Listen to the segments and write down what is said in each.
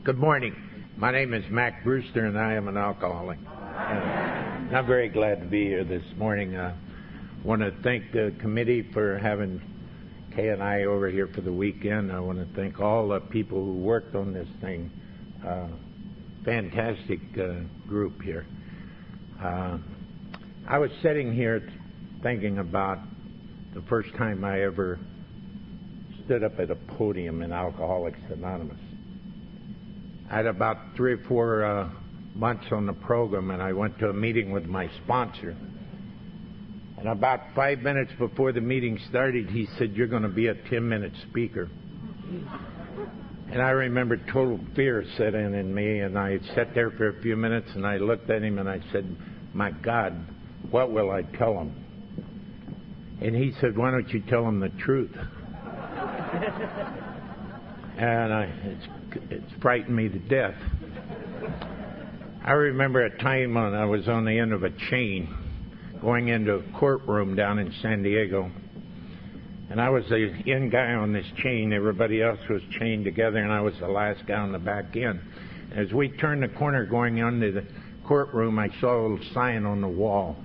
Good morning. My name is Mack Brewster, and I am an alcoholic. And I'm very glad to be here this morning. I want to thank the committee for having Kay and I over here for the weekend. I want to thank all the people who worked on this thing. Fantastic group here. I was sitting here thinking about the first time I ever stood up at a podium in Alcoholics Anonymous. I had about 3 or 4 months on the program, and I went to a meeting with my sponsor. And about 5 minutes before the meeting started, he said, "You're going to be a 10-minute speaker." And I remember total fear set in me, and I sat there for a few minutes, and I looked at him, and I said, "My God, what will I tell him?" And he said, "Why don't you tell him the truth?" And it's frightened me to death. I remember a time when I was on the end of a chain going into a courtroom down in San Diego. And I was the end guy on this chain. Everybody else was chained together, and I was the last guy on the back end. As we turned the corner going into the courtroom, I saw a little sign on the wall.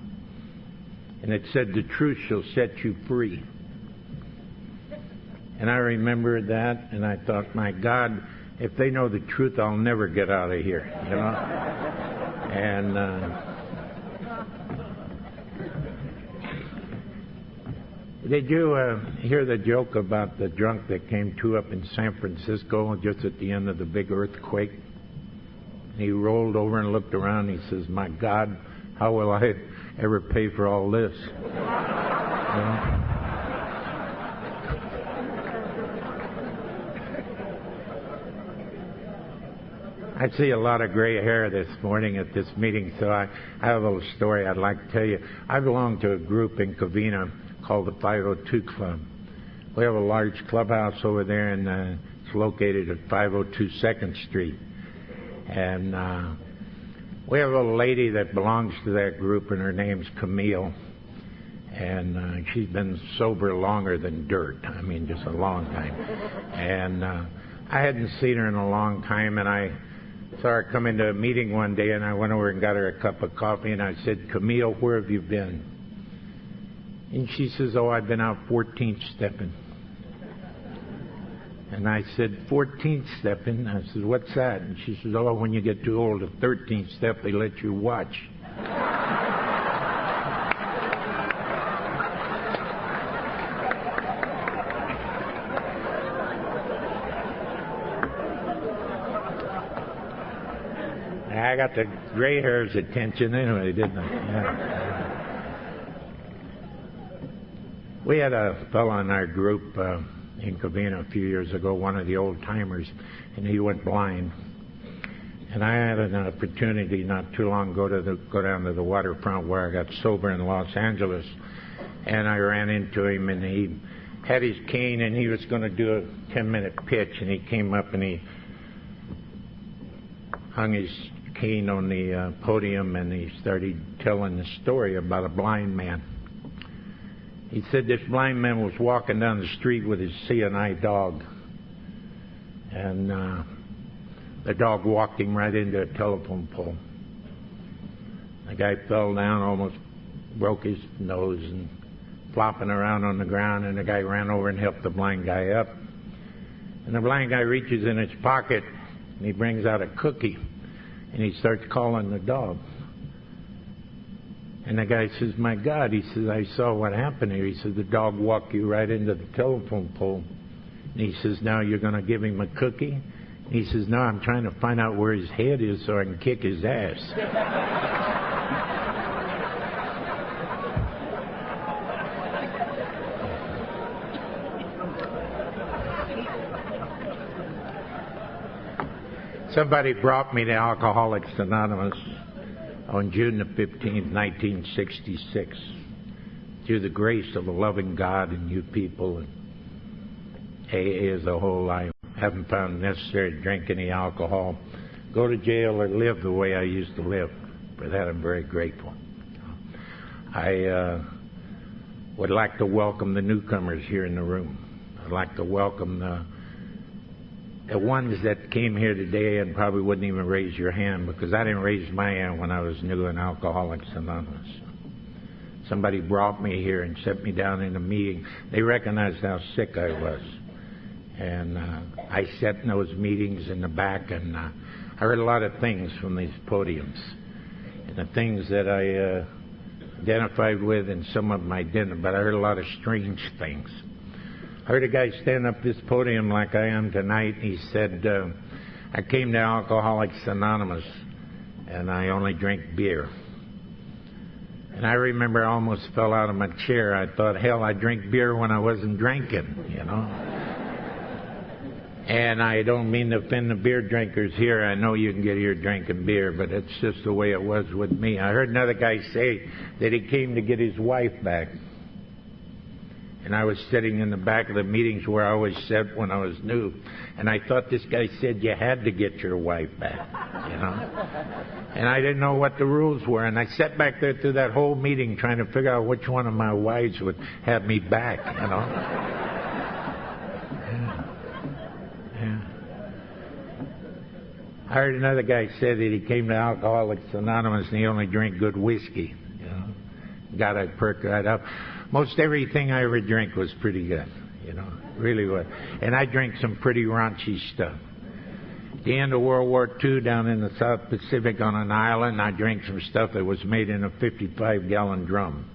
And it said, "The truth shall set you free." And I remembered that, and I thought, my God, if they know the truth, I'll never get out of here, you know? And did you hear the joke about the drunk that came to up in San Francisco just at the end of the big earthquake? And he rolled over and looked around, and he says, "My God, how will I ever pay for all this?" You know? I see a lot of gray hair this morning at this meeting, so I have a little story I'd like to tell you. I belong to a group in Covina called the 502 Club. We have a large clubhouse over there, and it's located at 502 2nd Street. And we have a lady that belongs to that group, and her name's Camille. And she's been sober longer than dirt. I mean, just a long time. And I hadn't seen her in a long time, and I saw her come into a meeting one day, and I went over and got her a cup of coffee, and I said, "Camille, where have you been?" And she says, "Oh, I've been out 14th stepping." And I said, "14th stepping?" I said, "What's that?" And she says, "Oh, when you get too old, the 13th step, they let you watch." I got the gray hair's attention anyway, didn't I? Yeah. We had a fellow in our group in Covina a few years ago, one of the old timers, and he went blind. And I had an opportunity not too long ago to go down to the waterfront where I got sober in Los Angeles, and I ran into him, and he had his cane, and he was going to do a 10-minute pitch, and he came up and he hung his cane on the podium, and he started telling the story about a blind man. He said this blind man was walking down the street with his CNI dog, and the dog walked him right into a telephone pole. The guy fell down, almost broke his nose, and flopping around on the ground, and the guy ran over and helped the blind guy up. And the blind guy reaches in his pocket, and he brings out a cookie. And he starts calling the dog. And the guy says, "My God," he says, "I saw what happened here." He says, "The dog walked you right into the telephone pole." And he says, "Now you're going to give him a cookie?" And he says, "No, I'm trying to find out where his head is so I can kick his ass." Somebody brought me to Alcoholics Anonymous on June the 15th, 1966. Through the grace of a loving God and you people, and AA as a whole, I haven't found it necessary to drink any alcohol, go to jail, or live the way I used to live. For that, I'm very grateful. I would like to welcome the newcomers here in the room. I'd like to welcome the the ones that came here today and probably wouldn't even raise your hand, because I didn't raise my hand when I was new in Alcoholics Anonymous. Somebody brought me here and set me down in a meeting. They recognized how sick I was. And I sat in those meetings in the back, and I heard a lot of things from these podiums. And the things that I identified with, and some of them I didn't, but I heard a lot of strange things. I heard a guy stand up this podium like I am tonight, and he said, I came to Alcoholics Anonymous, and I only drink beer. And I remember I almost fell out of my chair. I thought, hell, I drink beer when I wasn't drinking, you know. And I don't mean to offend the beer drinkers here. I know you can get here drinking beer, but it's just the way it was with me. I heard another guy say that he came to get his wife back. And I was sitting in the back of the meetings where I always sat when I was new. And I thought this guy said you had to get your wife back, you know. And I didn't know what the rules were. And I sat back there through that whole meeting trying to figure out which one of my wives would have me back, you know. Yeah. I heard another guy say that he came to Alcoholics Anonymous and he only drank good whiskey, you know. God, I perked right up. Most everything I ever drank was pretty good, you know, really was. And I drank some pretty raunchy stuff. At the end of World War II, down in the South Pacific on an island, I drank some stuff that was made in a 55-gallon drum.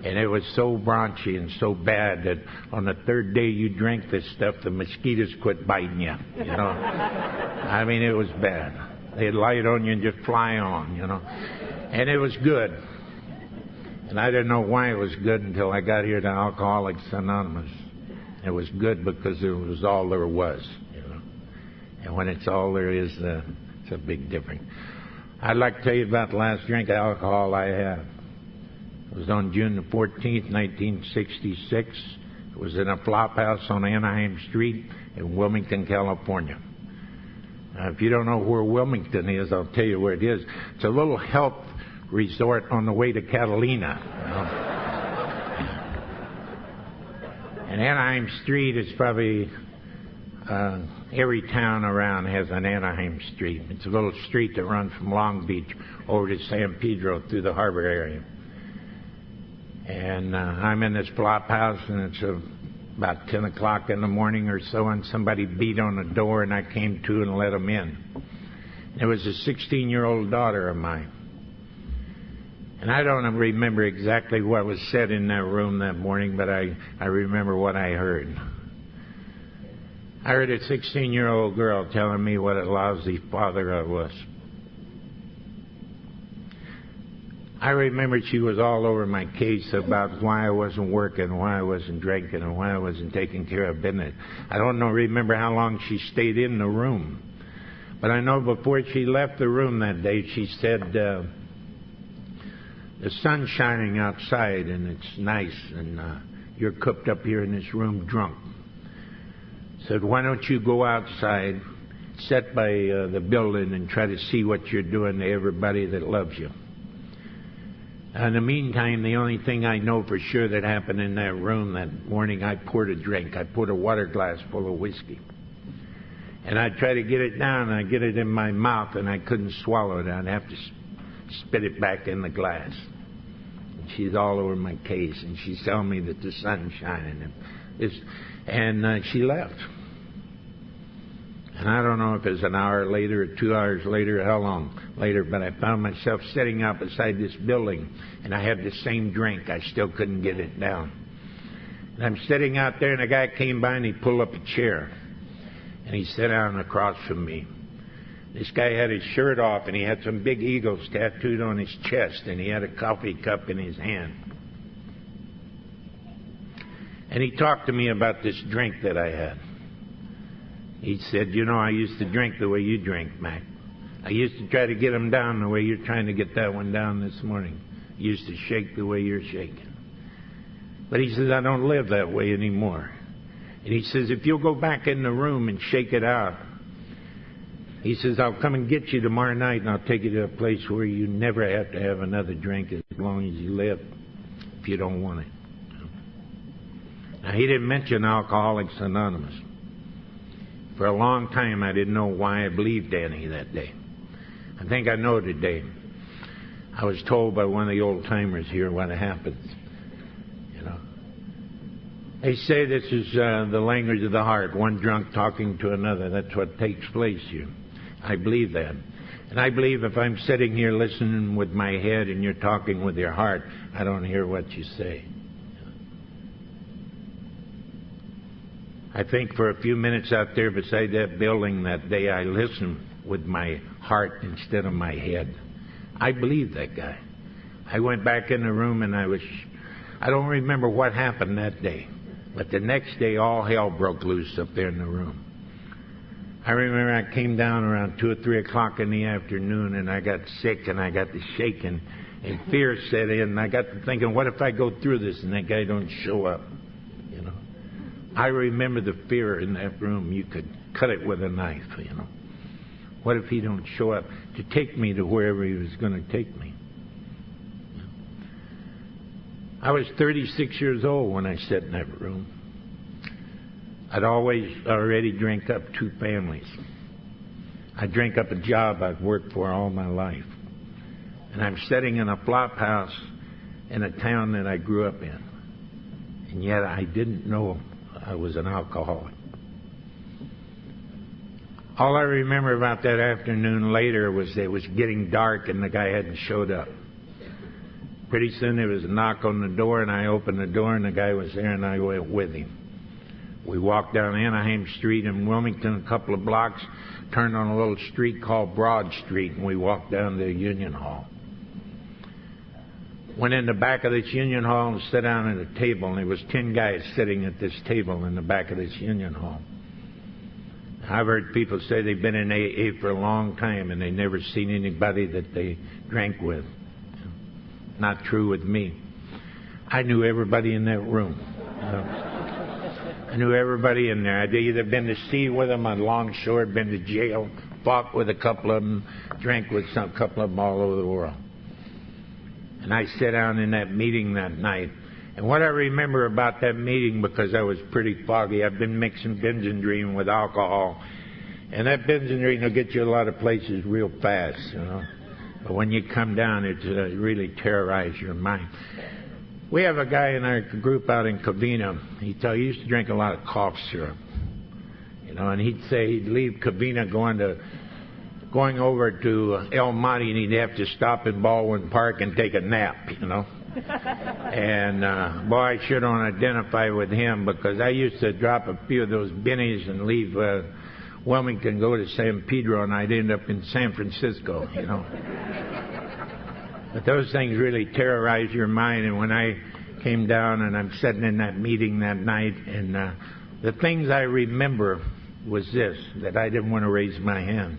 And it was so raunchy and so bad that on the third day you drank this stuff, the mosquitoes quit biting you, you know. I mean, it was bad. They'd light on you and just fly on, you know. And it was good. And I didn't know why it was good until I got here to Alcoholics Anonymous. It was good because it was all there was, you know. And when it's all there is, it's a big difference. I'd like to tell you about the last drink of alcohol I had. It was on June the 14th, 1966. It was in a flop house on Anaheim Street in Wilmington, California. Now, if you don't know where Wilmington is, I'll tell you where it is. It's a little health resort on the way to Catalina. You know? And Anaheim Street is probably, every town around has an Anaheim Street. It's a little street that runs from Long Beach over to San Pedro through the harbor area. And I'm in this flop house, and it's about 10 o'clock in the morning or so, and somebody beat on the door, and I came to and let them in. It was a 16-year-old daughter of mine. And I don't remember exactly what was said in that room that morning, but I remember what I heard. I heard a 16-year-old girl telling me what a lousy father I was. I remember she was all over my case about why I wasn't working, why I wasn't drinking, and why I wasn't taking care of business. I don't remember how long she stayed in the room. But I know before she left the room that day, she said, the sun's shining outside, and it's nice, and you're cooped up here in this room drunk. Said, why don't you go outside, sit by the building, and try to see what you're doing to everybody that loves you. In the meantime, the only thing I know for sure that happened in that room that morning, I poured a drink. I poured a water glass full of whiskey. And I'd try to get it down, and I'd get it in my mouth, and I couldn't swallow it. I'd have to spit it back in the glass. And she's all over my case, and she's telling me that the sun's shining. And she left. And I don't know if it was an hour later or 2 hours later or how long later, but I found myself sitting out beside this building, and I had the same drink. I still couldn't get it down. And I'm sitting out there, and a guy came by, and he pulled up a chair, and he sat down across from me. This guy had his shirt off, and he had some big eagles tattooed on his chest, and he had a coffee cup in his hand. And he talked to me about this drink that I had. He said, you know, I used to drink the way you drink, Mack. I used to try to get them down the way you're trying to get that one down this morning. I used to shake the way you're shaking. But he says, I don't live that way anymore. And he says, if you'll go back in the room and shake it out, he says, I'll come and get you tomorrow night, and I'll take you to a place where you never have to have another drink as long as you live, if you don't want it. Now, he didn't mention Alcoholics Anonymous. For a long time, I didn't know why I believed any that day. I think I know today. I was told by one of the old-timers here what happens. You know, they say this is the language of the heart, one drunk talking to another. That's what takes place here. I believe that. And I believe if I'm sitting here listening with my head and you're talking with your heart, I don't hear what you say. I think for a few minutes out there beside that building that day, I listened with my heart instead of my head. I believe that guy. I went back in the room and I don't remember what happened that day. But the next day, all hell broke loose up there in the room. I remember I came down around 2 or 3 o'clock in the afternoon and I got sick and I got to shaking and fear set in. And I got to thinking, what if I go through this and that guy don't show up? You know, I remember the fear in that room. You could cut it with a knife, you know. What if he don't show up to take me to wherever he was going to take me? I was 36 years old when I sat in that room. I'd already drank up 2 families. I drank up a job I'd worked for all my life. And I'm sitting in a flop house in a town that I grew up in. And yet I didn't know I was an alcoholic. All I remember about that afternoon later was it was getting dark and the guy hadn't showed up. Pretty soon there was a knock on the door and I opened the door and the guy was there and I went with him. We walked down Anaheim Street in Wilmington a couple of blocks, turned on a little street called Broad Street, and we walked down to Union Hall. Went in the back of this Union Hall and sat down at a table, and there was 10 guys sitting at this table in the back of this Union Hall. I've heard people say they've been in AA for a long time and they never seen anybody that they drank with. Not true with me. I knew everybody in that room. I knew everybody in there. I'd either been to sea with them on longshore, been to jail, fought with a couple of them, drank with a couple of them all over the world. And I sat down in that meeting that night. And what I remember about that meeting, because I was pretty foggy, I've been mixing Benzendrine with alcohol. And that Benzendrine will get you a lot of places real fast, you know. But when you come down, it really terrorizes your mind. We have a guy in our group out in Covina. He used to drink a lot of cough syrup, you know, and he'd say he'd leave Covina going over to El Monte, and he'd have to stop in Baldwin Park and take a nap, you know. And boy, I sure don't identify with him, because I used to drop a few of those bennies and leave Wilmington, go to San Pedro, and I'd end up in San Francisco, you know. But those things really terrorize your mind. And when I came down and I'm sitting in that meeting that night, and the things I remember was this, that I didn't want to raise my hand.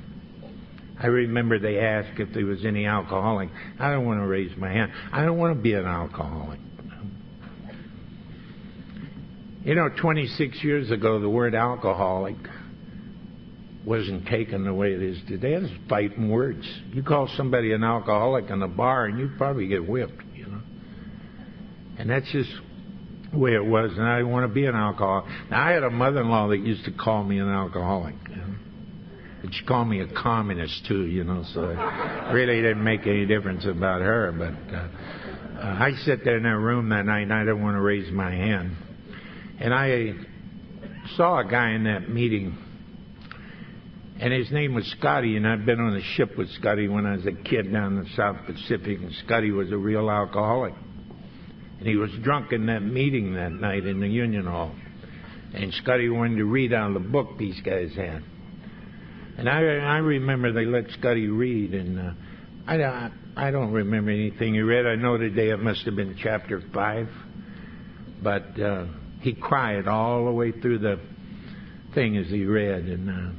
I remember they asked if there was any alcoholic. I don't want to raise my hand. I don't want to be an alcoholic. You know, 26 years ago, the word alcoholic wasn't taken the way it is today. It's fighting words. You call somebody an alcoholic in a bar and you probably get whipped, you know. And that's just the way it was, and I didn't want to be an alcoholic. Now, I had a mother-in-law that used to call me an alcoholic, you know. And she called me a communist, too, you know, so it really didn't make any difference about her. But I sat there in that room that night and I didn't want to raise my hand. And I saw a guy in that meeting, and his name was Scotty, and I'd been on a ship with Scotty when I was a kid down in the South Pacific, and Scotty was a real alcoholic. And he was drunk in that meeting that night in the Union Hall. And Scotty wanted to read out of the book these guys had. And I remember they let Scotty read, and I don't remember anything he read. I know today it must have been chapter 5. But he cried all the way through the thing as he read, and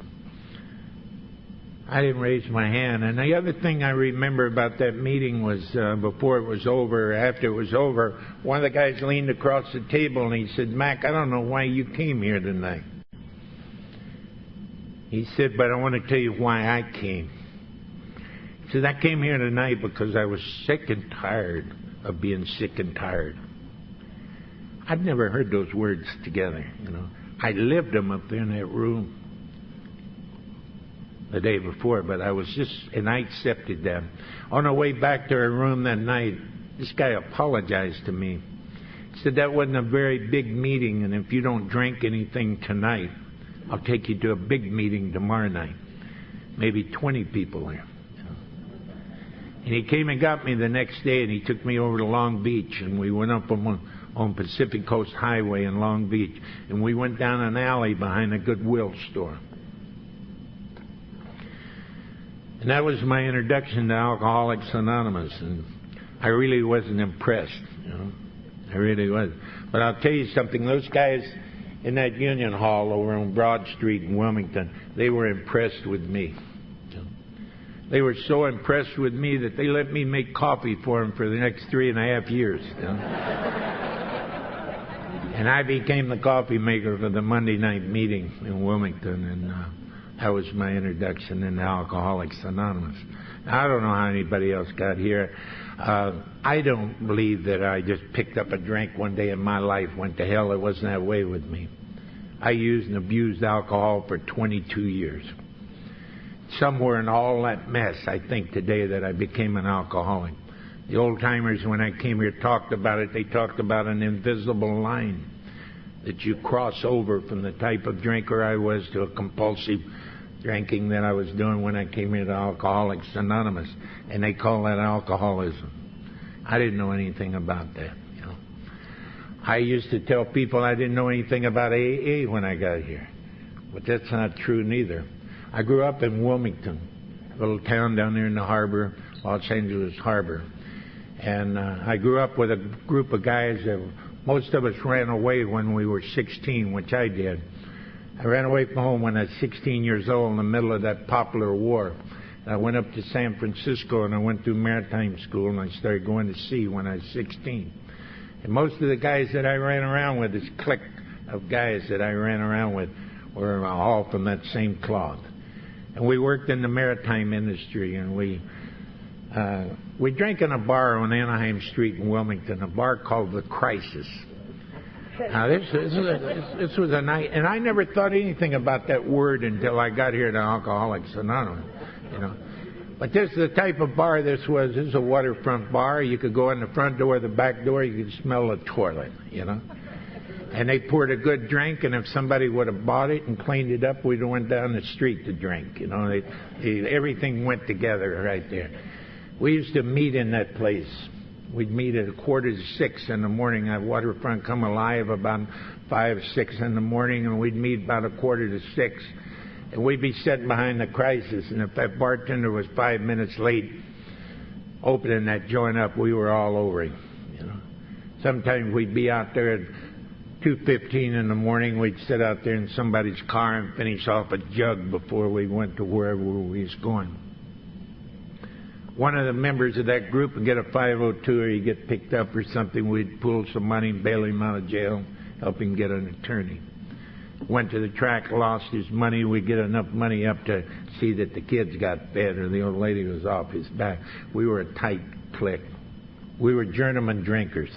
I didn't raise my hand. And the other thing I remember about that meeting was before it was over, after it was over, one of the guys leaned across the table and he said, "Mack, I don't know why you came here tonight." He said, "But I want to tell you why I came." He said, "I came here tonight because I was sick and tired of being sick and tired." I'd never heard those words together, you know. I lived them up there in that room. the day before, but I accepted them. On our way back to our room that night, this guy apologized to me. He said that wasn't a very big meeting, and if you don't drink anything tonight, I'll take you to a big meeting tomorrow night. Maybe 20 people there. And he came and got me the next day, and he took me over to Long Beach, and we went up on Pacific Coast Highway in Long Beach, and we went down an alley behind a Goodwill store. And that was my introduction to Alcoholics Anonymous, and I really wasn't impressed, I really wasn't. But I'll tell you something, those guys in that Union Hall over on Broad Street in Wilmington, they were impressed with me. They were so impressed with me that they let me make coffee for them for the next 3.5 years. And I became the coffee maker for the Monday night meeting in Wilmington, and that was my introduction into Alcoholics Anonymous. Now, I don't know how anybody else got here. I don't believe that I just picked up a drink one day and my life went to hell. It wasn't that way with me. I used and abused alcohol for 22 years. Somewhere in all that mess, I think today that I became an alcoholic. The old-timers, when I came here, talked about it. They talked about an invisible line that you cross over from the type of drinker I was to a compulsive drinking that I was doing when I came here to Alcoholics Anonymous. And they call that alcoholism. I didn't know anything about that. I used to tell people I didn't know anything about AA when I got here. But that's not true neither. I grew up in Wilmington, a little town down there in the harbor, Los Angeles Harbor. And I grew up with a group of guys that most of us ran away when we were 16, which I did. I ran away from home when I was 16 years old in the middle of that popular war. I went up to San Francisco and I went through maritime school and I started going to sea when I was 16. And most of the guys that I ran around with, this clique of guys that I ran around with, were all from that same cloth. And we worked in the maritime industry, and we drank in a bar on Anaheim Street in Wilmington, a bar called The Crisis. Now, this was a night, and I never thought anything about that word until I got here to Alcoholics Anonymous, But this is the type of bar this was. This is a waterfront bar. You could go in the front door, the back door, you could smell the toilet, And they poured a good drink, and if somebody would have bought it and cleaned it up, we'd have went down the street to drink. Everything went together right there. We used to meet in that place. We'd meet at 5:45 in the morning. That waterfront come alive about 5, 6 in the morning, and we'd meet about 5:45. And we'd be sitting behind The Crisis, and if that bartender was 5 minutes late opening that joint up, we were all over him. Sometimes we'd be out there at 2:15 in the morning. We'd sit out there in somebody's car and finish off a jug before we went to wherever we was going. One of the members of that group would get a 502 or he'd get picked up or something. We'd pull some money, bail him out of jail, help him get an attorney. Went to the track, lost his money. We'd get enough money up to see that the kids got fed or the old lady was off his back. We were a tight clique. We were journeyman drinkers.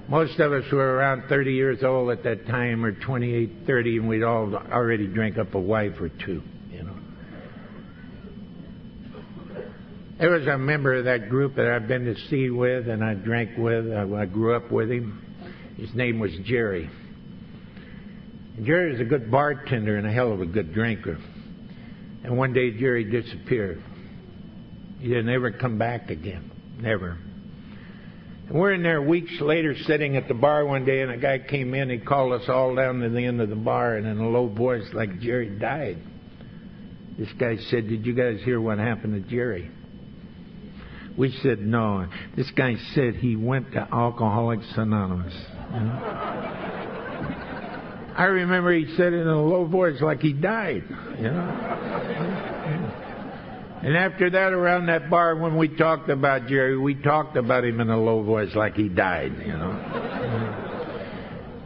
Most of us were around 30 years old at that time, or 28, 30, and we'd all already drank up a wife or two, There was a member of that group that I've been to sea with and I drank with. I grew up with him. His name was Jerry. And Jerry was a good bartender and a hell of a good drinker. And one day Jerry disappeared. He didn't ever come back again. Never. And we're in there weeks later sitting at the bar one day, and a guy came in. He called us all down to the end of the bar, and in a low voice, like Jerry died. This guy said, "Did you guys hear what happened to Jerry?" We said no. This guy said he went to Alcoholics Anonymous. I remember he said it in a low voice like he died. And after that, around that bar, when we talked about Jerry, we talked about him in a low voice like he died,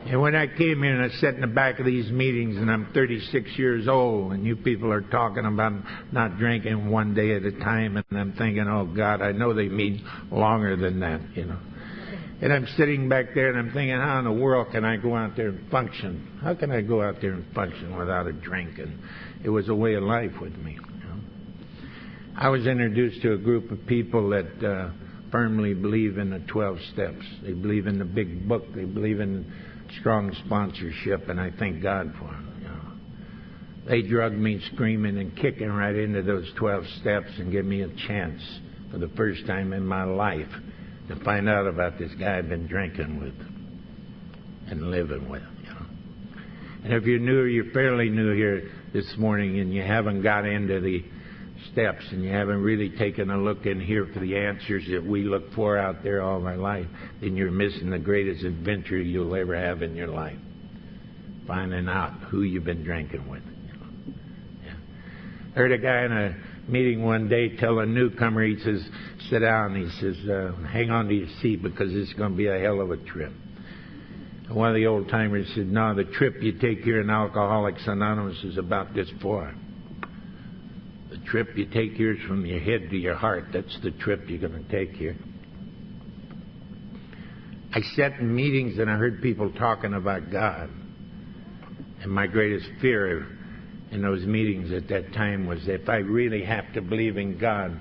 And when I came here and I sat in the back of these meetings, and I'm 36 years old, and you people are talking about not drinking one day at a time, and I'm thinking, oh, God, I know they mean longer than that, And I'm sitting back there and I'm thinking, how in the world can I go out there and function? How can I go out there and function without a drink? And it was a way of life with me. You know? I was introduced to a group of people that firmly believe in the 12 steps. They believe in the big book. They believe in strong sponsorship, and I thank God for them. You know? They drugged me screaming and kicking right into those 12 steps and gave me a chance for the first time in my life to find out about this guy I've been drinking with and living with. You know? And if you're new or you're fairly new here this morning and you haven't got into the steps and you haven't really taken a look in here for the answers that we look for out there all our life, then you're missing the greatest adventure you'll ever have in your life. Finding out who you've been drinking with. You know? Yeah. I heard a guy in a meeting one day tell a newcomer, he says, sit down. He says, hang on to your seat because it's going to be a hell of a trip. And one of the old timers said, no, the trip you take here in Alcoholics Anonymous is about this far. The trip you take here is from your head to your heart. That's the trip you're going to take here. I sat in meetings and I heard people talking about God. And my greatest fear in those meetings at that time was that if I really have to believe in God,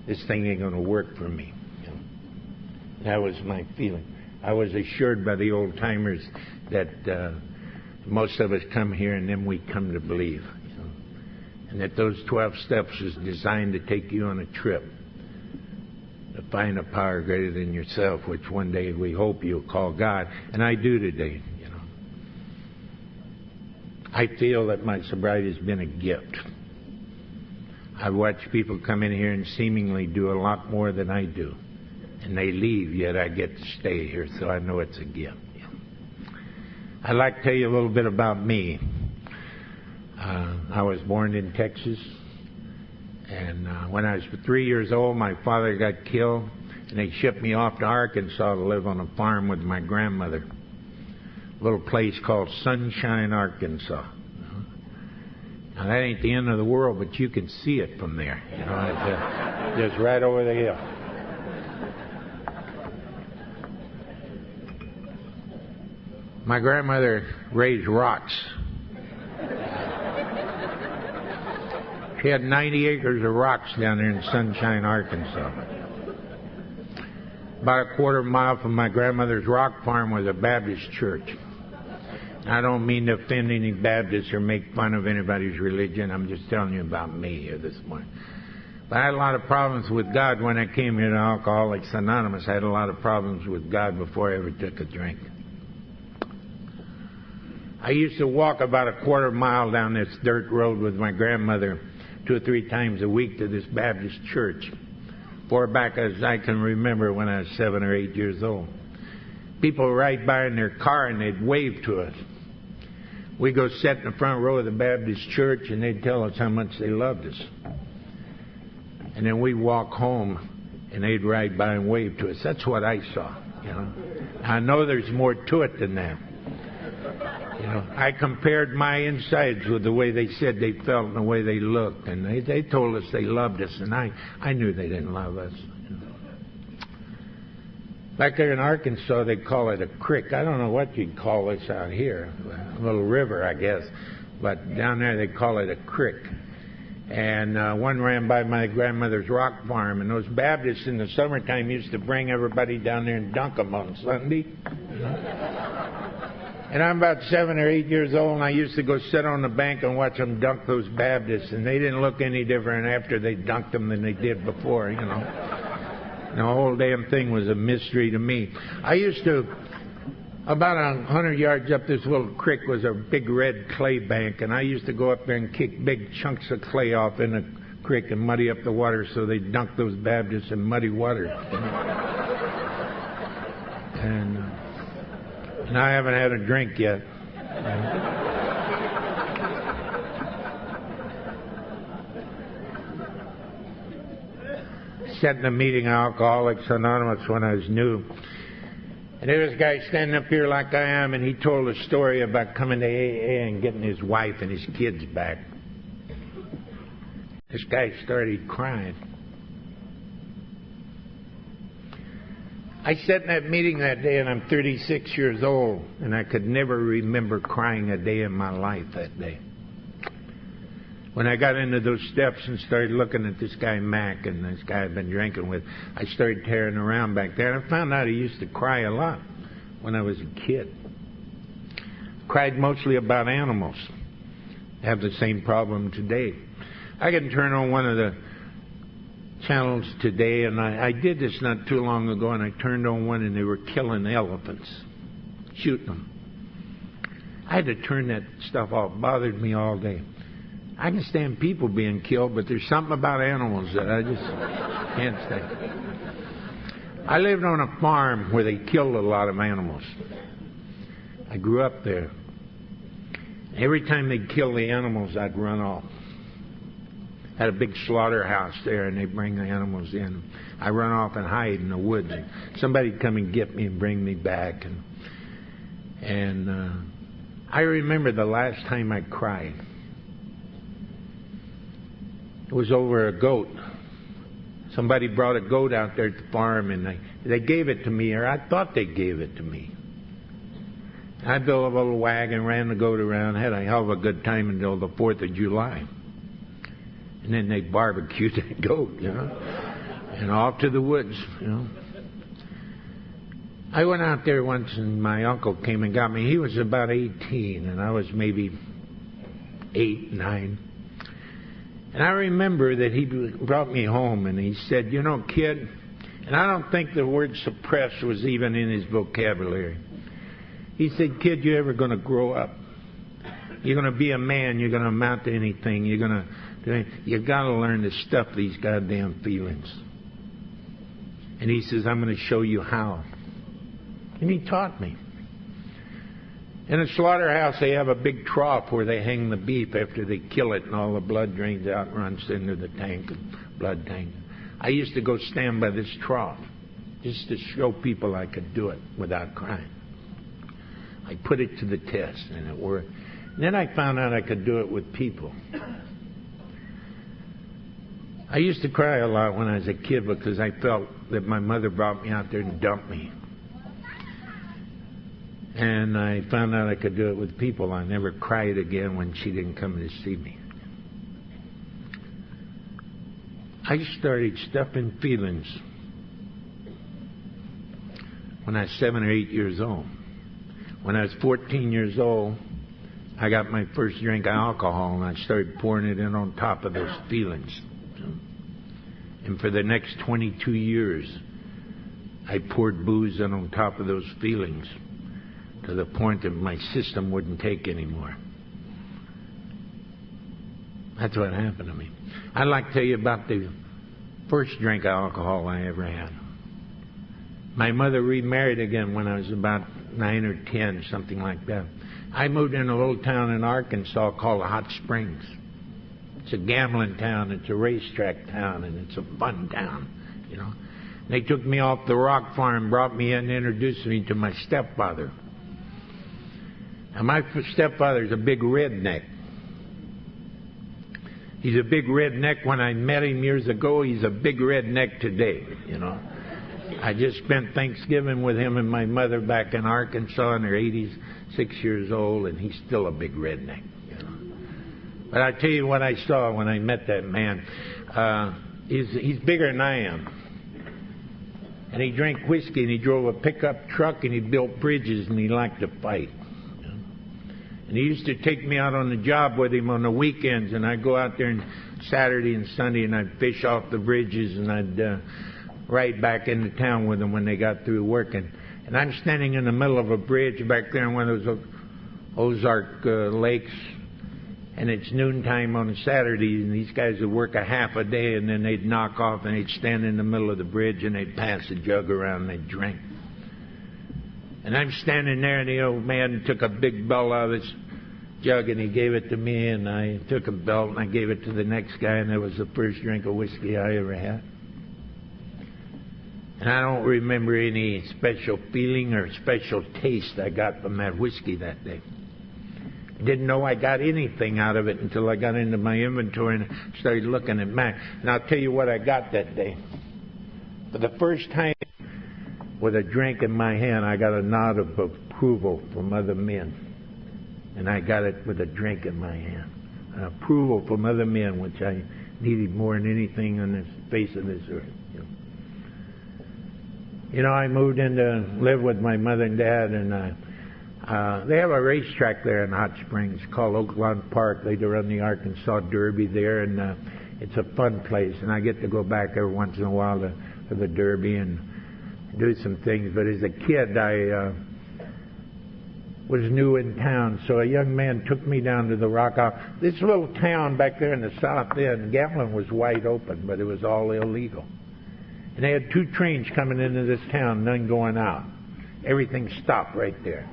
this thing ain't going to work for me. You know? That was my feeling. I was assured by the old timers that most of us come here and then we come to believe. And that those 12 steps is designed to take you on a trip to find a power greater than yourself, which one day we hope you'll call God. And I do today, you know. I feel that my sobriety has been a gift. I've watched people come in here and seemingly do a lot more than I do. And they leave, yet I get to stay here, so I know it's a gift. You know. I'd like to tell you a little bit about me. I was born in Texas, and when I was 3 years old, my father got killed, and they shipped me off to Arkansas to live on a farm with my grandmother, a little place called Sunshine, Arkansas. Now, that ain't the end of the world, but you can see it from there. You know, it's just right over the hill. My grandmother raised rocks. She had 90 acres of rocks down there in Sunshine, Arkansas. About a quarter mile from my grandmother's rock farm was a Baptist church. I don't mean to offend any Baptists or make fun of anybody's religion. I'm just telling you about me here this morning. But I had a lot of problems with God when I came here to Alcoholics Anonymous. I had a lot of problems with God before I ever took a drink. I used to walk about a quarter mile down this dirt road with my grandmother 2 or 3 times a week to this Baptist church, far back as I can remember when I was 7 or 8 years old. People would ride by in their car and they'd wave to us. We'd go sit in the front row of the Baptist church and they'd tell us how much they loved us. And then we'd walk home and they'd ride by and wave to us. That's what I saw, you know. I know there's more to it than that. You know, I compared my insides with the way they said they felt and the way they looked, and they told us they loved us, and I knew they didn't love us. You know. Back there in Arkansas, they call it a creek. I don't know what you'd call this out here, a little river, I guess, but down there they call it a creek. And one ran by my grandmother's rock farm, and those Baptists in the summertime used to bring everybody down there and dunk them on Sunday. You know? And I'm about 7 or 8 years old, and I used to go sit on the bank and watch them dunk those Baptists, and they didn't look any different after they dunked them than they did before, you know. And the whole damn thing was a mystery to me. I used to, about 100 yards up this little creek was a big red clay bank, and I used to go up there and kick big chunks of clay off in the creek and muddy up the water so they dunk those Baptists in muddy water. You know? And I haven't had a drink yet. Sat in a meeting of Alcoholics Anonymous when I was new. And there was a guy standing up here like I am, and he told a story about coming to AA and getting his wife and his kids back. This guy started crying. I sat in that meeting that day, and I'm 36 years old, and I could never remember crying a day in my life that day. When I got into those steps and started looking at this guy Mack and this guy I'd been drinking with, I started tearing around back there, and I found out he used to cry a lot when I was a kid. Cried mostly about animals. I have the same problem today. I can turn on one of the channels today, and I did this not too long ago, and I turned on one, and they were killing elephants, shooting them. I had to turn that stuff off. It bothered me all day. I can stand people being killed, but there's something about animals that I just can't stand. I lived on a farm where they killed a lot of animals. I grew up there. Every time they'd kill the animals, I'd run off. Had a big slaughterhouse there, and they'd bring the animals in. I run off and hide in the woods. And somebody'd come and get me and bring me back. And I remember the last time I cried. It was over a goat. Somebody brought a goat out there at the farm, and they gave it to me, or I thought they gave it to me. I built a little wagon, ran the goat around, had a hell of a good time until the 4th of July. And then they barbecued that goat, and off to the woods, I went out there once, and my uncle came and got me. He was about 18, and I was maybe 8, 9. And I remember that he brought me home, and he said, kid, and I don't think the word suppress was even in his vocabulary. He said, kid, you ever going to grow up? You're going to be a man. You're going to amount to anything. You've got to learn to stuff these goddamn feelings. And he says, I'm going to show you how. And he taught me. In a slaughterhouse, they have a big trough where they hang the beef after they kill it, and all the blood drains out and runs into the tank, blood tank. I used to go stand by this trough just to show people I could do it without crying. I put it to the test, and it worked. And then I found out I could do it with people. I used to cry a lot when I was a kid because I felt that my mother brought me out there and dumped me. And I found out I could do it with people. I never cried again when she didn't come to see me. I started stuffing feelings when I was 7 or 8 years old. When I was 14 years old, I got my first drink of alcohol, and I started pouring it in on top of those feelings. And for the next 22 years, I poured booze in on top of those feelings to the point that my system wouldn't take anymore. That's what happened to me. I'd like to tell you about the first drink of alcohol I ever had. My mother remarried again when I was about 9 or 10, something like that. I moved in a little town in Arkansas called Hot Springs. It's a gambling town, it's a racetrack town, and it's a fun town, They took me off the rock farm, brought me in, and introduced me to my stepfather. Now, my stepfather's a big redneck. He's a big redneck. When I met him years ago, he's a big redneck today, I just spent Thanksgiving with him and my mother back in Arkansas, and they're 86 years old, and he's still a big redneck. But I tell you what I saw when I met that man. He's bigger than I am. And he drank whiskey, and he drove a pickup truck, and he built bridges, and he liked to fight. And he used to take me out on the job with him on the weekends, and I'd go out there on Saturday and Sunday, and I'd fish off the bridges, and I'd ride back into town with them when they got through working. And I'm standing in the middle of a bridge back there in one of those Ozark lakes, and it's noontime on a Saturday, and these guys would work a half a day, and then they'd knock off, and they'd stand in the middle of the bridge, and they'd pass a jug around, and they'd drink. And I'm standing there, and the old man took a big belt out of this jug, and he gave it to me, and I took a belt, and I gave it to the next guy, and it was the first drink of whiskey I ever had. And I don't remember any special feeling or special taste I got from that whiskey that day. I didn't know I got anything out of it until I got into my inventory and started looking at Mack. And I'll tell you what I got that day. For the first time with a drink in my hand, I got a nod of approval from other men. And I got it with a drink in my hand. An approval from other men, which I needed more than anything on the face of this earth. You know, I moved in to live with my mother and dad, and they have a racetrack there in Hot Springs called Oaklawn Park. They do run the Arkansas Derby there, and it's a fun place. And I get to go back every once in a while to the Derby and do some things. But as a kid, I was new in town, so a young man took me down to the Rock Island. This little town back there in the south end, gambling was wide open, but it was all illegal. And they had 2 trains coming into this town, none going out. Everything stopped right there.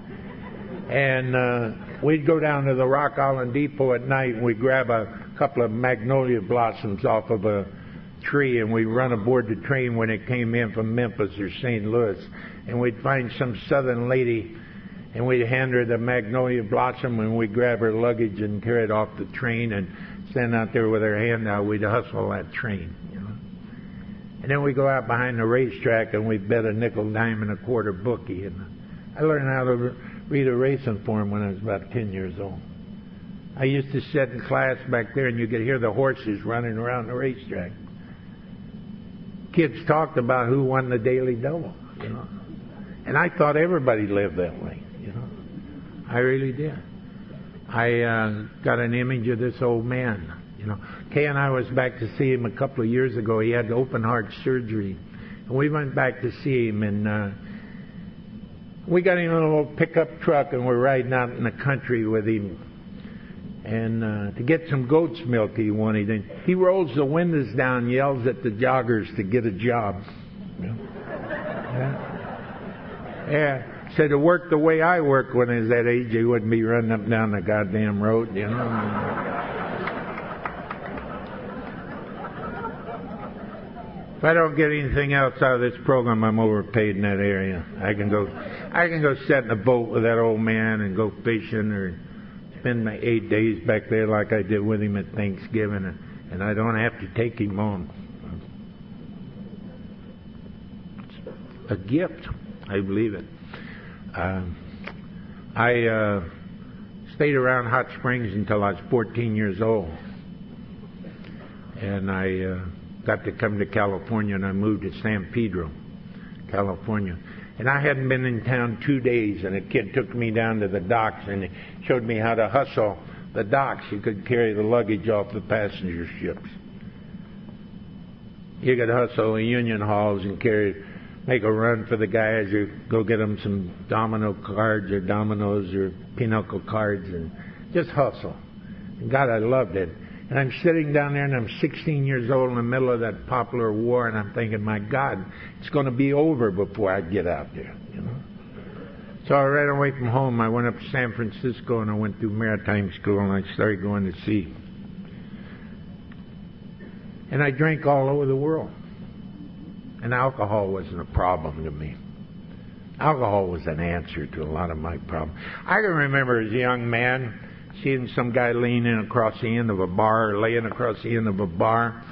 And we'd go down to the Rock Island Depot at night, and we'd grab a couple of magnolia blossoms off of a tree, and we'd run aboard the train when it came in from Memphis or St. Louis. And we'd find some southern lady, and we'd hand her the magnolia blossom, and we'd grab her luggage and carry it off the train and stand out there with her hand out. We'd hustle that train, you know. And then we go out behind the racetrack, and we'd bet a nickel, dime, and a quarter bookie. And I learned how to read a racing form when I was about 10 years old. I used to sit in class back there, and you could hear the horses running around the racetrack. Kids talked about who won the daily double, you know. And I thought everybody lived that way, you know. I really did. I got an image of this old man, you know. Kay and I was back to see him a couple of years ago. He had open heart surgery. And we went back to see him, and we got in a little pickup truck, and we're riding out in the country with him. And to get some goat's milk he wanted. And he rolls the windows down, yells at the joggers to get a job. Yeah. Said to work the way I work when I was that age, he wouldn't be running up and down the goddamn road, you know. If I don't get anything else out of this program, I'm overpaid in that area. I can go sit in a boat with that old man and go fishing or spend my 8 days back there like I did with him at Thanksgiving, and I don't have to take him on. It's a gift. I believe it. I stayed around Hot Springs until I was 14 years old. And I got to come to California, and I moved to San Pedro, California. And I hadn't been in town 2 days, and a kid took me down to the docks and he showed me how to hustle the docks. You could carry the luggage off the passenger ships. You could hustle the union halls and make a run for the guys, or go get them some domino cards or dominoes or pinochle cards, and just hustle. And God, I loved it. And I'm sitting down there, and I'm 16 years old in the middle of that popular war, and I'm thinking, my God, it's going to be over before I get out there, you know. So I ran away from home. I went up to San Francisco, and I went through maritime school, and I started going to sea. And I drank all over the world. And alcohol wasn't a problem to me. Alcohol was an answer to a lot of my problems. I can remember as a young man seeing some guy leaning across the end of a bar, or laying across the end of a bar,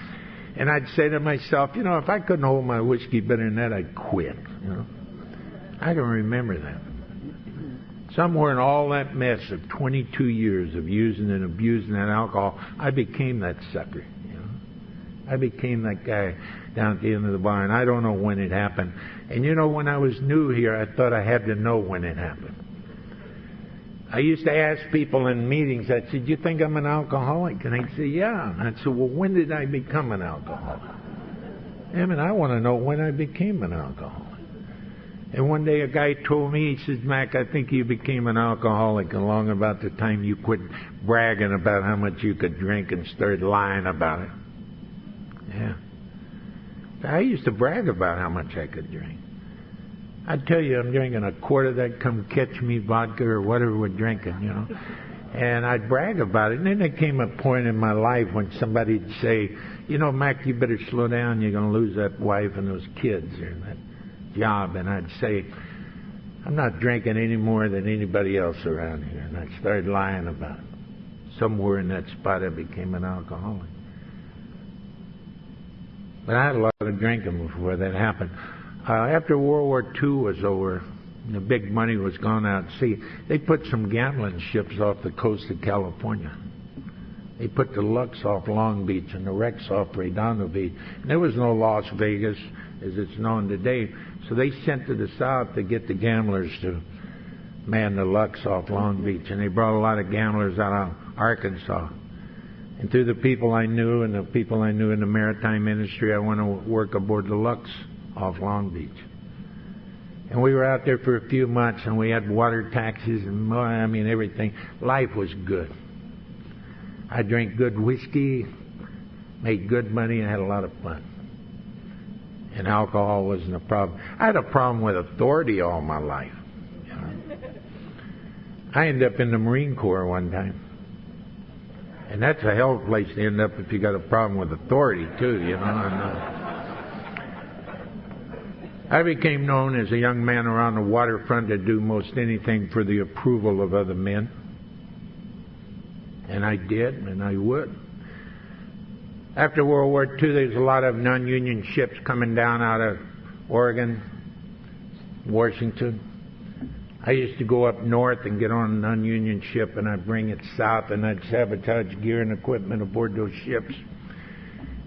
and I'd say to myself, you know, if I couldn't hold my whiskey better than that, I'd quit. You know, I can remember that. Somewhere in all that mess of 22 years of using and abusing that alcohol, I became that sucker. You know, I became that guy down at the end of the bar, and I don't know when it happened. And you know, when I was new here, I thought I had to know when it happened. I used to ask people in meetings, I said, you think I'm an alcoholic? And they'd say, yeah. And I'd say, well, when did I become an alcoholic? I mean, I want to know when I became an alcoholic. And one day a guy told me, he says, Mack, I think you became an alcoholic along about the time you quit bragging about how much you could drink and started lying about it. Yeah. I used to brag about how much I could drink. I'd tell you I'm drinking a quart of that Come Catch Me vodka or whatever we're drinking, you know. And I'd brag about it. And then there came a point in my life when somebody'd say, you know, Mack, you better slow down. You're going to lose that wife and those kids or that job. And I'd say, I'm not drinking any more than anybody else around here. And I started lying about it. Somewhere in that spot I became an alcoholic. But I had a lot of drinking before that happened. After World War II was over, the big money was gone out at sea, they put some gambling ships off the coast of California. They put the Lux off Long Beach and the Rex off Redondo Beach. And there was no Las Vegas as it's known today. So they sent to the south to get the gamblers to man the Lux off Long Beach. And they brought a lot of gamblers out of Arkansas. And through the people I knew and the people I knew in the maritime industry, I went to work aboard the Lux off Long Beach. And we were out there for a few months, and we had water taxis and, everything. Life was good. I drank good whiskey, made good money, and had a lot of fun. And alcohol wasn't a problem. I had a problem with authority all my life. You know? I ended up in the Marine Corps one time. And that's a hell of a place to end up if you got a problem with authority, too, you know. I became known as a young man around the waterfront to do most anything for the approval of other men. And I did, and I would. After World War II, there was a lot of non-union ships coming down out of Oregon, Washington. I used to go up north and get on a non-union ship, and I'd bring it south, and I'd sabotage gear and equipment aboard those ships.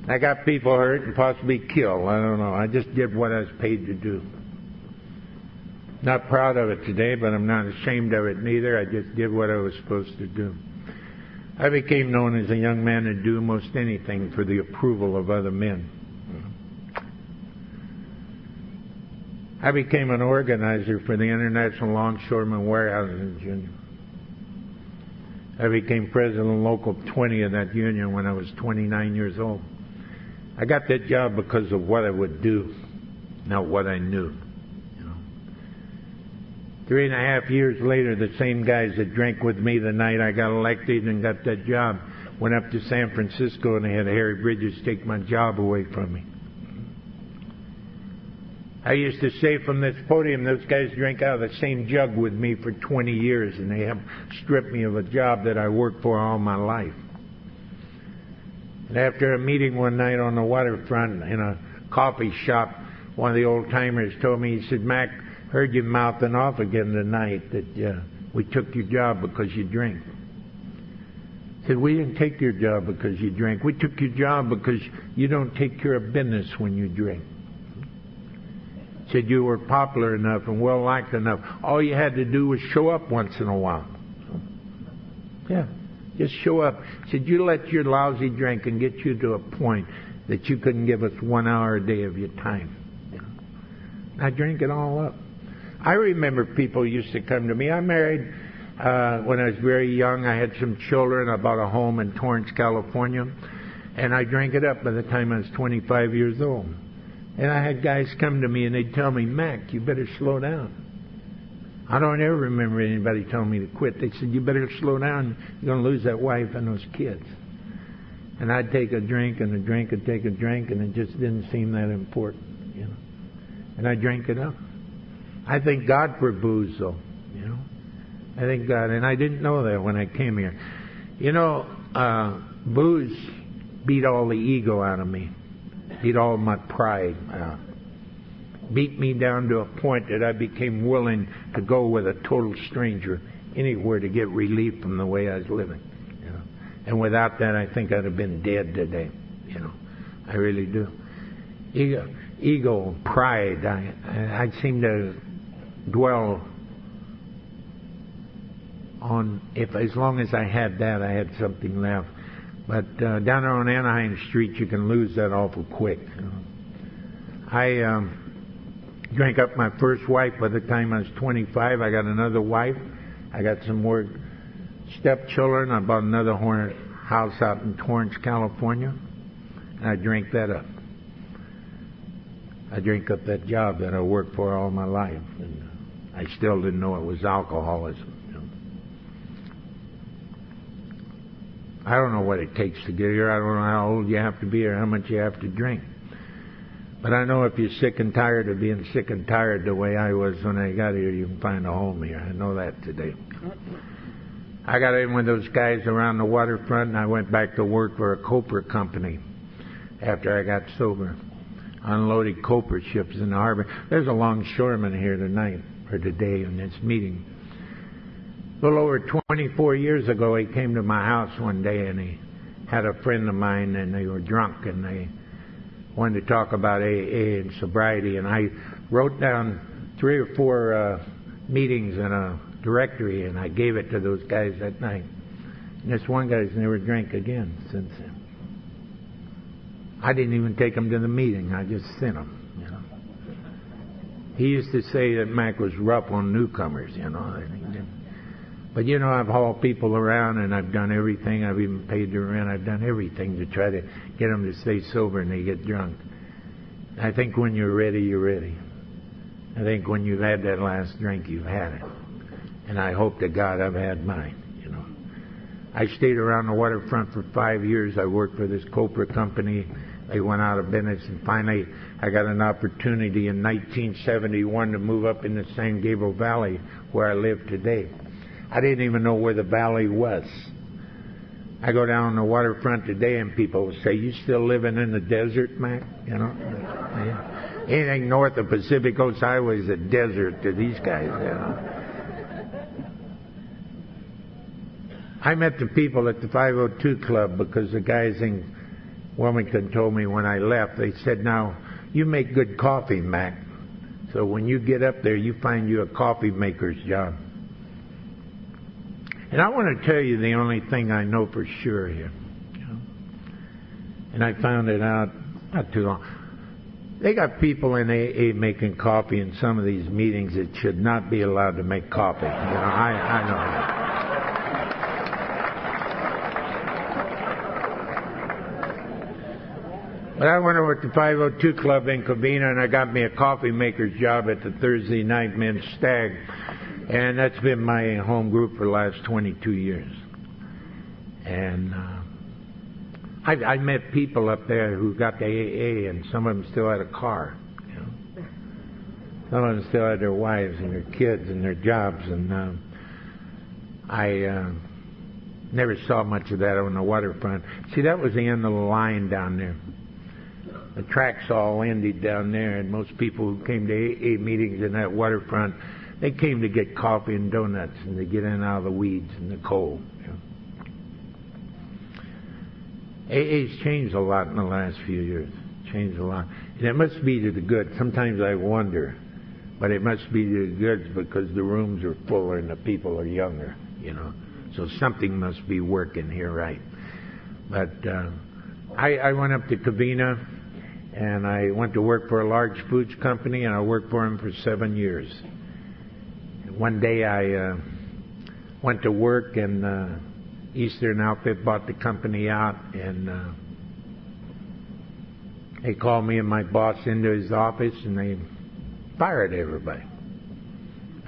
I got people hurt and possibly killed. I don't know. I just did what I was paid to do. Not proud of it today, but I'm not ashamed of it neither. I just did what I was supposed to do. I became known as a young man to do most anything for the approval of other men. I became an organizer for the International Longshoremen Warehousing Union. I became president of Local 20 of that union when I was 29 years old. I got that job because of what I would do, not what I knew. 3.5 years later, the same guys that drank with me the night I got elected and got that job went up to San Francisco and they had Harry Bridges take my job away from me. I used to say from this podium, those guys drank out of the same jug with me for 20 years and they have stripped me of a job that I worked for all my life. And after a meeting one night on the waterfront in a coffee shop, one of the old-timers told me, he said, "Mack, heard you mouthing off again tonight that we took your job because you drink." He said, "We didn't take your job because you drink. We took your job because you don't take care of business when you drink." He said, "You were popular enough and well-liked enough. All you had to do was show up once in a while." Yeah, just show up. He said, "You let your lousy drinking get you to a point that you couldn't give us 1 hour a day of your time." I drank it all up. I remember people used to come to me. I married when I was very young. I had some children. I bought a home in Torrance, California. And I drank it up by the time I was 25 years old. And I had guys come to me and they'd tell me, "Mack, you better slow down." I don't ever remember anybody telling me to quit. They said, "You better slow down. You're going to lose that wife and those kids." And I'd take a drink and a drink and take a drink, and it just didn't seem that important, you know. And I drank it up. I thank God for booze, though, you know. I thank God, and I didn't know that when I came here. You know, booze beat all the ego out of me, beat all my pride out, beat me down to a point that I became willing to go with a total stranger anywhere to get relief from the way I was living, you know. And without that, I think I'd have been dead today, you know. I really do. Ego, pride, I seem to dwell on, if as long as I had that, I had something left. But down there on Anaheim Street, you can lose that awful quick. You know. I drank up my first wife by the time I was 25. I got another wife. I got some more stepchildren. I bought another house out in Torrance, California, and I drank that up. I drank up that job that I worked for all my life, and I still didn't know it was alcoholism. You know. I don't know what it takes to get here. I don't know how old you have to be or how much you have to drink. But I know if you're sick and tired of being sick and tired the way I was when I got here, you can find a home here. I know that today. I got in with those guys around the waterfront, and I went back to work for a copra company after I got sober. unloaded copra ships in the harbor. There's a longshoreman here tonight, or today in this meeting. A little over 24 years ago, he came to my house one day, and he had a friend of mine, and they were drunk, and they wanted to talk about AA and sobriety, and I wrote down 3 or 4 meetings in a directory, and I gave it to those guys that night. And this one guy's never drank again since then. I didn't even take him to the meeting. I just sent him, He used to say that Mack was rough on newcomers, But, I've hauled people around, and I've done everything. I've even paid their rent. I've done everything to try to get them to stay sober, and they get drunk. I think when you're ready, you're ready. I think when you've had that last drink, you've had it. And I hope to God I've had mine, I stayed around the waterfront for 5 years. I worked for this copra company. They went out of business, and finally I got an opportunity in 1971 to move up in the San Gabriel Valley where I live today. I didn't even know where the valley was. I go down on the waterfront today, and people will say, "You still living in the desert, Mack?" Anything north of Pacific Coast Highway is a desert to these guys, I met the people at the 502 Club because the guys in Wilmington told me when I left, they said, "Now, you make good coffee, Mack. So when you get up there, you find you a coffee maker's job." And I want to tell you the only thing I know for sure here. And I found it out not too long. They got people in AA making coffee in some of these meetings that should not be allowed to make coffee. I know that. But I went over to the 502 Club in Covina, and I got me a coffee maker's job at the Thursday night men's stag. And that's been my home group for the last 22 years. And I met people up there who got the AA, and some of them still had a car. Some of them still had their wives and their kids and their jobs. And I never saw much of that on the waterfront. See, that was the end of the line down there. The tracks all ended down there, and most people who came to AA meetings in that waterfront, they came to get coffee and donuts and to get in and out of the weeds and the cold. AA's changed a lot in the last few years. Changed a lot. And it must be to the good. Sometimes I wonder, but it must be to the good because the rooms are fuller and the people are younger, So something must be working here right. But I went up to Covina, and I went to work for a large foods company, and I worked for them for 7 years. One day I went to work, and Eastern Outfit bought the company out, and they called me and my boss into his office, and they fired everybody.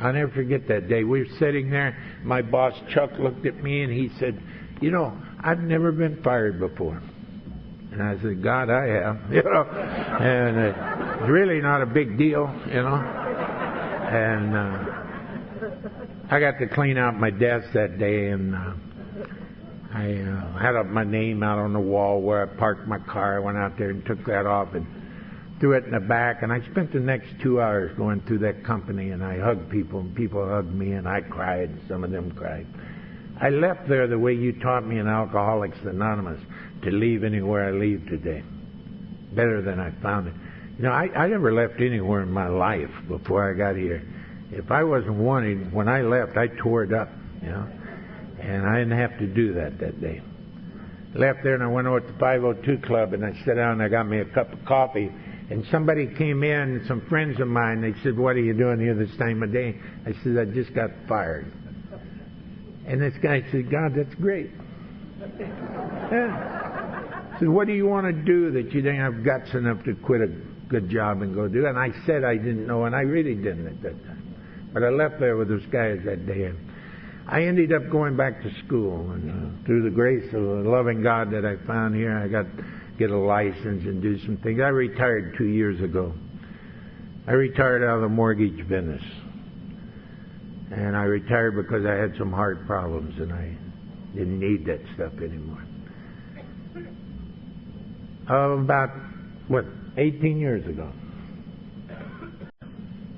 I'll never forget that day. We were sitting there. My boss, Chuck, looked at me, and he said, "I've never been fired before." And I said, "God, I have." And it's really not a big deal, And I got to clean out my desk that day, and I had up my name out on the wall where I parked my car. I went out there and took that off and threw it in the back. And I spent the next 2 hours going through that company, and I hugged people, and people hugged me, and I cried, and some of them cried. I left there the way you taught me in Alcoholics Anonymous, to leave anywhere I leave today. Better than I found it. I never left anywhere in my life before I got here. If I wasn't wanted, when I left, I tore it up, And I didn't have to do that day. Left there, and I went over to the 502 Club, and I sat down, and I got me a cup of coffee. And somebody came in, some friends of mine, they said, "What are you doing here this time of day?" I said, "I just got fired." And this guy said, "God, that's great." Yeah. I said, "What do you want to do that you didn't have guts enough to quit a good job and go do?" And I said I didn't know, and I really didn't at that time. But I left there with those guys that day. And I ended up going back to school. And through the grace of the loving God that I found here, I got to get a license and do some things. I retired 2 years ago. I retired out of the mortgage business. And I retired because I had some heart problems, and I didn't need that stuff anymore. About 18 years ago.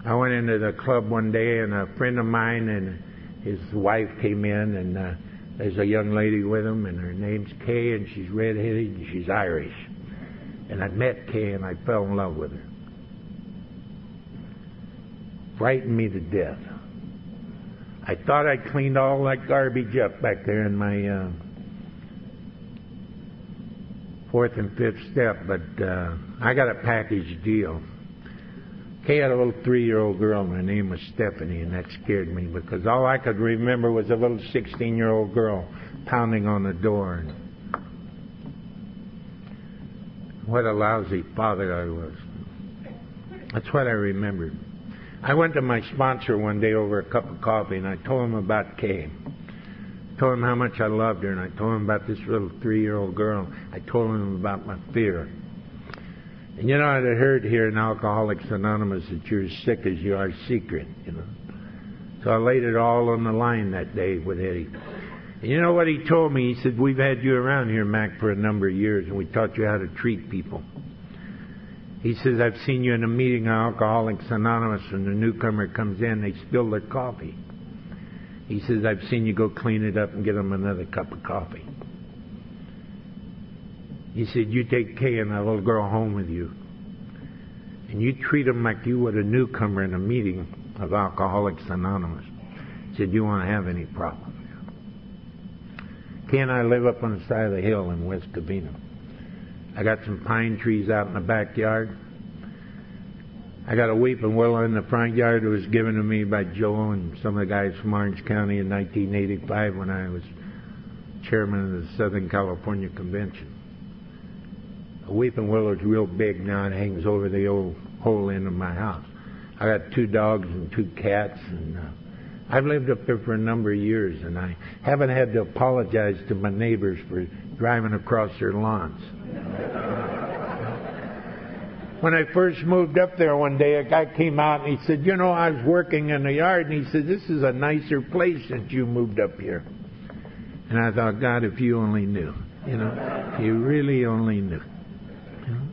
I went into the club one day, and a friend of mine and his wife came in, and there's a young lady with him, and her name's Kay, and she's redheaded, and she's Irish. And I met Kay, and I fell in love with her. Frightened me to death. I thought I cleaned all that garbage up back there in my fourth and fifth step, but I got a package deal. Kay had a little 3-year-old girl, and her name was Stephanie, and that scared me because all I could remember was a little 16-year-old girl pounding on the door. And what a lousy father I was. That's what I remembered. I went to my sponsor one day over a cup of coffee, and I told him about Kay. I told him how much I loved her, and I told him about this little 3-year-old girl. I told him about my fear. And you know, I had heard here in Alcoholics Anonymous that you're as sick as you are secret, you know. So I laid it all on the line that day with Eddie. And you know what he told me? He said, we've had you around here, Mack, for a number of years, and we taught you how to treat people. He says, I've seen you in a meeting of Alcoholics Anonymous, when the newcomer comes in, they spill their coffee. He says, I've seen you go clean it up and get them another cup of coffee. He said, you take Kay and that little girl home with you, and you treat them like you would a newcomer in a meeting of Alcoholics Anonymous. He said, you won't have any problem. Kay and I live up on the side of the hill in West Covina. I got some pine trees out in the backyard. I got a weeping willow in the front yard that was given to me by Joe and some of the guys from Orange County in 1985 when I was chairman of the Southern California Convention. A weeping willow is real big now. It hangs over the old whole end of my house. I got 2 dogs and 2 cats, and I've lived up there for a number of years, and I haven't had to apologize to my neighbors for driving across their lawns. When I first moved up there one day, a guy came out and he said, you know, I was working in the yard, and he said, this is a nicer place since you moved up here. And I thought, God, if you only knew, you know, if you really only knew. You know?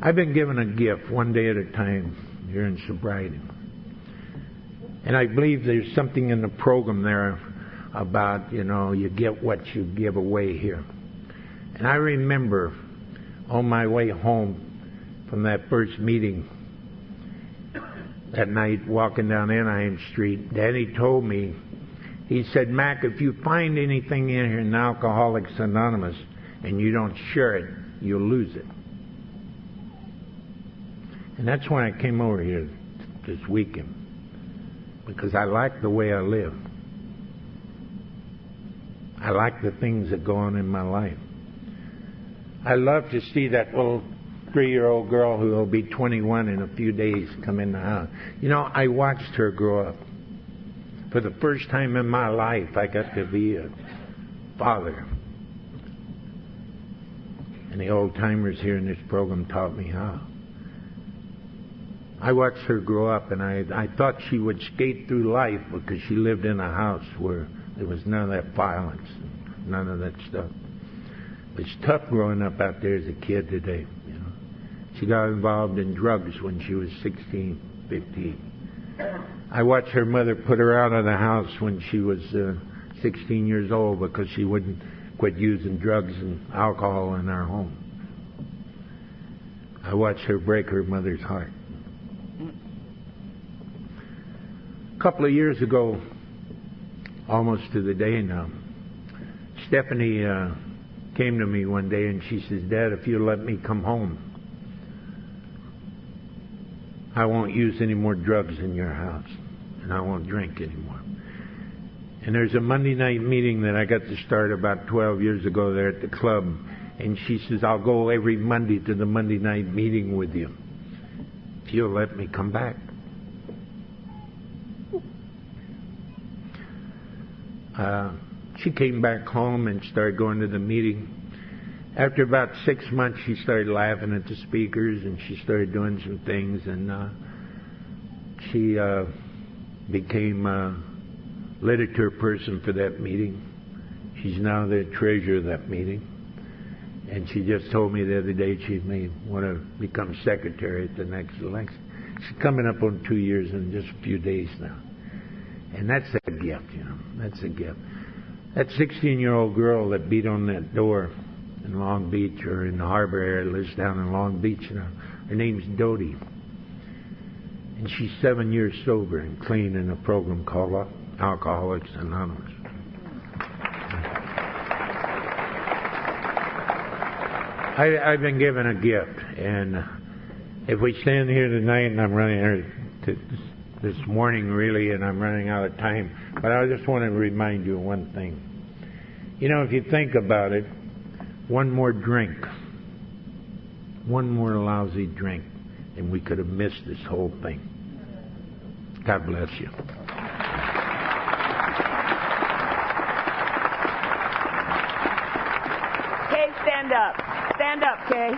I've been given a gift one day at a time here in sobriety. And I believe there's something in the program there about, you know, you get what you give away here. And I remember on my way home from that first meeting that night, walking down Anaheim Street, Daddy told me, he said, Mack, if you find anything in here in Alcoholics Anonymous and you don't share it, you'll lose it. And that's why I came over here this weekend, because I like the way I live. I like the things that go on in my life. I love to see that little 3-year-old girl who will be 21 in a few days come in the house. You know, I watched her grow up. For the first time in my life, I got to be a father. And the old-timers here in this program taught me how. I watched her grow up, and I thought she would skate through life because she lived in a house where there was none of that violence, none of that stuff. It's tough growing up out there as a kid today, you know. She got involved in drugs when she was 16, 15. I watched her mother put her out of the house when she was 16 years old because she wouldn't quit using drugs and alcohol in our home. I watched her break her mother's heart. A couple of years ago, almost to the day now, Stephanie came to me one day and she says, Dad, if you'll let me come home, I won't use any more drugs in your house, and I won't drink anymore. And there's a Monday night meeting that I got to start about 12 years ago there at the club, and she says, I'll go every Monday to the Monday night meeting with you, if you'll let me come back. She came back home and started going to the meeting. After about 6 months, she started laughing at the speakers, and she started doing some things, and she became a literature person for that meeting. She's now the treasurer of that meeting. And she just told me the other day she may want to become secretary at the next election. She's coming up on 2 years in just a few days now. And that's a gift, you know. That's a gift. That 16-year-old girl that beat on that door in Long Beach or in the harbor area, lives down in Long Beach now. Her name's Dodie. And she's 7 years sober and clean in a program called Alcoholics Anonymous. I've been given a gift, and if we stand here tonight, and I'm running here this morning really, and I'm running out of time, but I just want to remind you of one thing. You know, if you think about it, one more drink, one more lousy drink, and we could have missed this whole thing. God bless you. Kay, stand up. Stand up, Kay.